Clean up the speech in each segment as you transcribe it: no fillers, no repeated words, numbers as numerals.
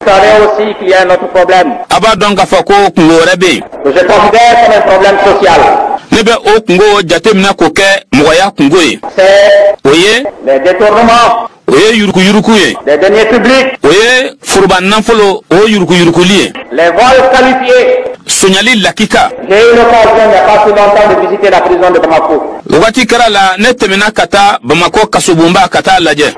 Vous savez aussi qu'il y a un autre problème. Aba donc afako kungo rebe. Que je considère comme un problème social. Nebe o kungo jatemina koke moya kungo e. C'est les détournements. Oye yuruku ye. Les deniers publics. Oye furban nanfolo o yuruku liye. Les vols qualifiés. Sonyali lakika. J'ai eu l'occasion il n'y a pas si longtemps de visiter la prison de Bamako. Wati kara la netemina kata Bamako kasobumba kata laje.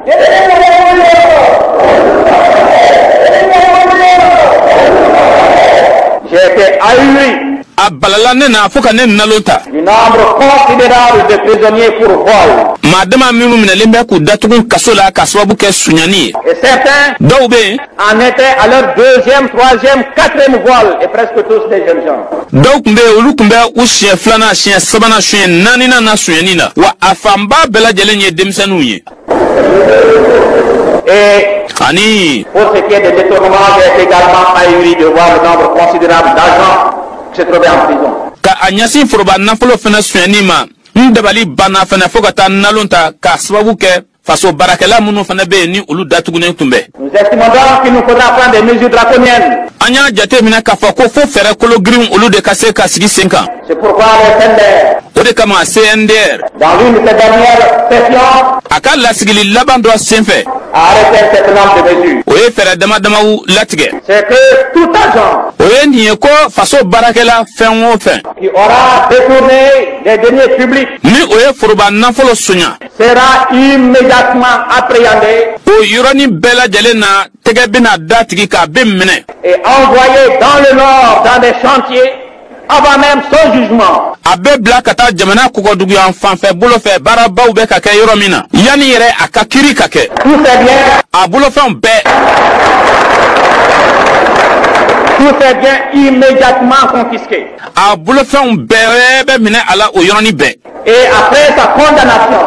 J'ai été ahuri. Abalala nena foka nena lota. Du nombre considérable de prisonniers pour vol. Madama minu minalembe ku datugun kasola kaswabu ke sunyani. Et certains en étaient à leur deuxième, troisième, quatrième vol et presque tous des jeunes gens. Donc mbe ulukumbe ushie flana shie sabana shie nanina na sunyani na wa afamba bela jelenye demsanuye. Et Ani pour ce qui est des détournements, j'ai été également ahuri de voir le nombre considérable d'agents qui se trouvaient en prison. Ka anyasi foroba nafolo fena sunyani ma ndabali bana fena fogata nalonta ka sababu ke faso barakela munu fena be ni ulu datugune tumbe. Nous estimons donc qu'il nous faudra prendre des mesures draconiennes. Anya jate mina ka fako fo fere kolo grim ulu de kase ka sigi 5 ans. C'est pourquoi le CNDR, Ode kama CNDR dans l'une de ses dernières sessions, aka la sigili labando senfe a arrêté un certain nombre de mesures. oye fere dama dama u latige. C'est que tout agent Oye ni ko faso barakela fen o fen qui aura détourné des deniers publics ni oye foroba nafolo sunya sera immédiatement appréhendé o yoroni bela jelena tege bina datigi ka be mene et envoyé dans le nord dans des chantiers avant même son jugement. abe bla kata jamana kuko dugu yan fanfe bolo fe bara baw be ka ke yoromina yani yere akakiri ka ke Tous ces biens, a bolo fen be tous ces biens immédiatement confisqués. a bolo fen be mine ala o yoroni be Et après sa condamnation,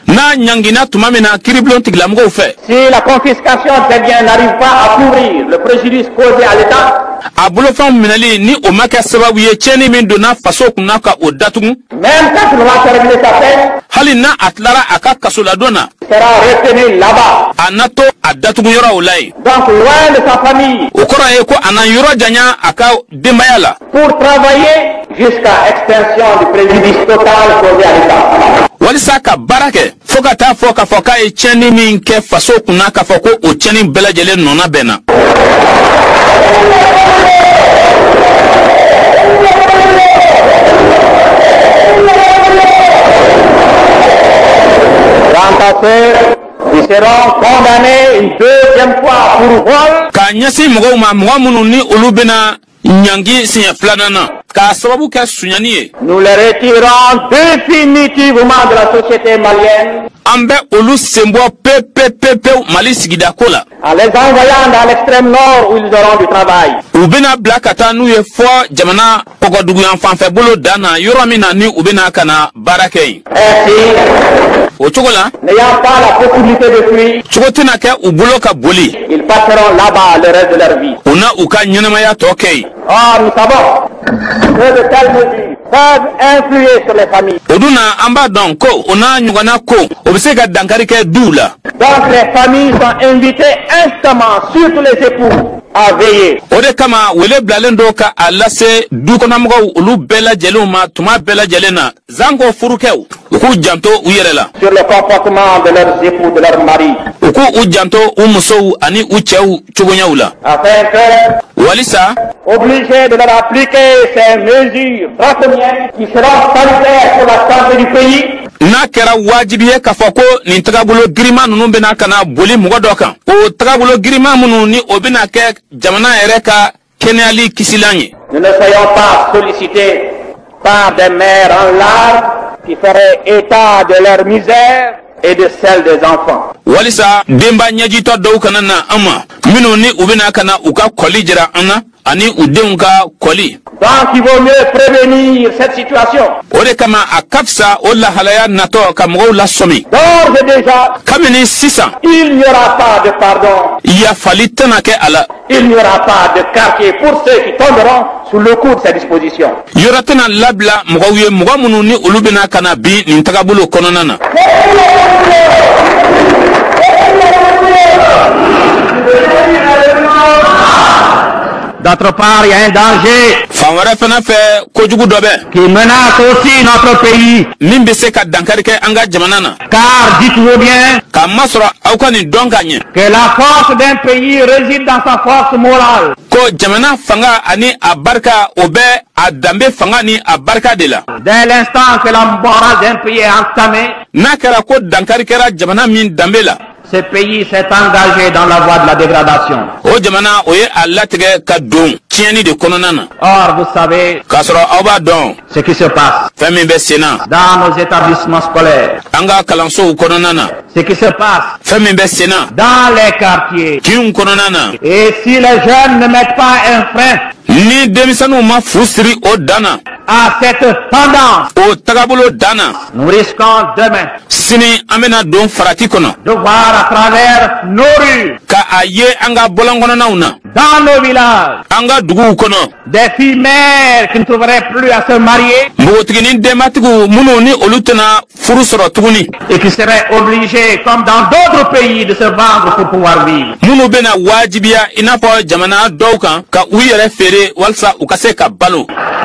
na nyangina tumamina kiriblon tiglamgo fe si la confiscation des biens n'arrive pas à couvrir le préjudice causé à l'État, a bolo fen minali ni o maka sababu ye cheni min dona faso kunaka o datugu même quand il va terminer sa peine, hali na atlara aka kasola dona il sera retenu là-bas. anato adatugu yoro ulai Donc loin de sa famille, ukora ye ko anan yoro janya aka dembayala pour travailler jusqu'à extinction du préjudice total causé à l'État. walisa ka barake foka ta foka e cheni min ke faso kunaka foko o cheni belajele nona bena Ils seront condamnés une deuxième fois pour vol. ka nyasi mogo ma munu ni ulubena nyangi sinya flanana ka sababu ka sunyani ye Nous les retirons définitivement de la société malienne ambe ulu sembo pepe mali sigida kola en les envoyant dans l'extrême nord où ils auront du travail. ubena blakata nu ye fo jamana pogodugu yan fanfe bolo dana yoromina ni ubena kana barake Ainsi, o chogola n'ayant pas la possibilité de fuir, chogotina ke ubulo ka boli ils passeront là-bas le reste de leur vie. una uka nyenamaya tokei Or, nous savons que de telles mesures peuvent influer sur les familles. oduna amba don ko ona nyugana ko obisega dankari ke dula Donc, les familles sont invitées instamment, surtout les époux, à veiller ode kama wele blalendo ka alase du kona mo ulu bela jeluma tuma bela jelena zango furukew ku janto uyerela sur le comportement de leurs époux, de leurs maris, ku ujanto umuso ani uchew chugonyawla afin que, walisa obligés de leur appliquer ces mesures draconiennes qui seront salutaires pour la santé du pays, na kera wajibiye kafako ni tagabulo grima nunu bena kana boli mugo dokan o tagabulo grima munu ni obina ke jamana ereka kenyali kisilanye nous ne soyons pas sollicités par des mères en larmes qui feraient état de leur misère et de celle des enfants. walisa demba nyaji to do kana na ama minu ni ubina kana uka koli jira ana ani udenga koli Donc il vaut mieux prévenir cette situation. ore kama akafsa ola halaya nato kamgo la somi D'ores et déjà, kamini sisa il n'y aura pas de pardon, ya falitana ke ala il n'y aura pas de quartier pour ceux qui tomberont sous le coup de ces dispositions. yoratana labla mugawiye mugamunu ni ulubina kana bi ni tagabulo kononana D'autre part, il y a un danger qui menace aussi notre pays. Car dites-vous bien que la force d'un pays réside dans sa force morale. Dès l'instant que la morale d'un pays est entamée, ce pays s'est engagé dans la voie de la dégradation. Or, vous savez ce qui se passe dans nos établissements scolaires, ce qui se passe dans les quartiers. Et si les jeunes ne mettent pas un frein à cette tendance, nous risquons demain de voir à travers nos rues, dans nos villages, des filles mères qui ne trouveraient plus à se marier et qui seraient obligées, comme dans d'autres pays, de se vendre pour pouvoir vivre.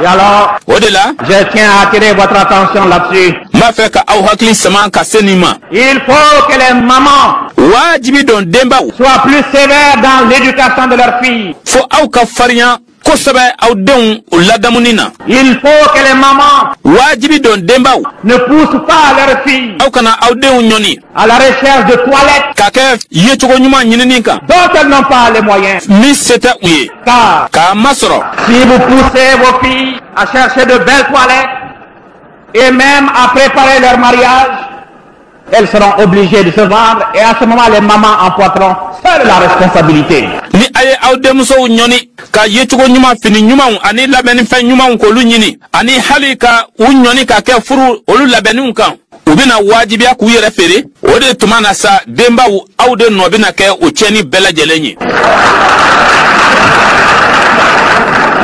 Et alors, je tiens à attirer votre attention là-dessus. Il faut que les mamans soient plus sévères dans l'éducation de leurs filles. Il faut que les mamans ne poussent pas leurs filles à la recherche de toilettes dont elles n'ont pas les moyens. Car si vous poussez vos filles à chercher de belles toilettes et même à préparer leur mariage, elles seront obligées de se vendre et à ce moment les mamans emporteront seule la responsabilité.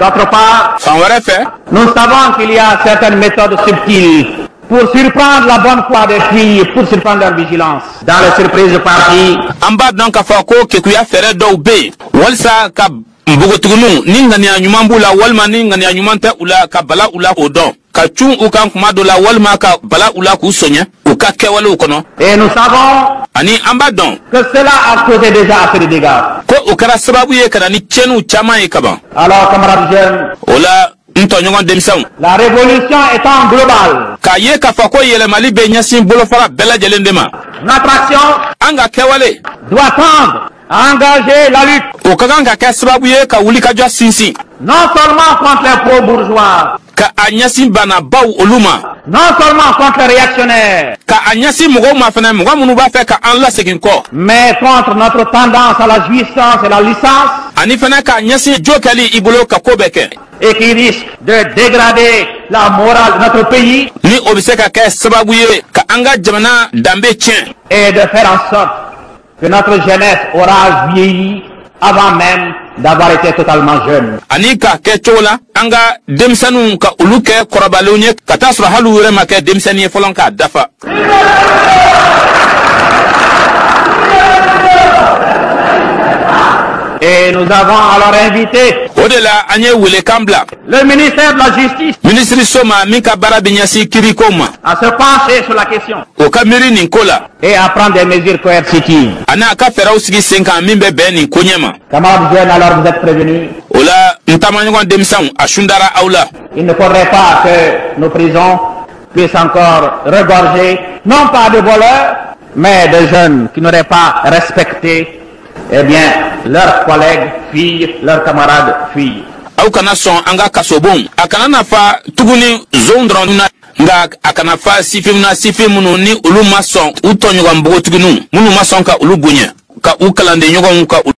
D'autre part, nous savons qu'il y a certaines méthodes subtiles pour surprendre la bonne foi des filles, pour surprendre leur vigilance. Dans les surprises parties, et nous savons que cela a causé déjà assez de dégâts. Alors, camarades jeunes, la révolution étant globale, notre action doit tendre à engager la lutte non seulement contre les pro-bourgeois, non seulement contre les réactionnaires, mais contre notre tendance à la jouissance et la licence, et qui risque de dégrader la morale de notre pays et de faire en sorte que notre jeunesse aura vieilli avant même d'avoir été totalement jeune. Et nous avons alors invité le ministère de la Justice à se pencher sur la question et à prendre des mesures coercitives. Camarades jeunes, alors vous êtes prévenus. Il ne faudrait pas que nos prisons puissent encore regorger, non pas de voleurs, mais de jeunes qui n'auraient pas respecté leurs collègues filles, leurs camarades filles.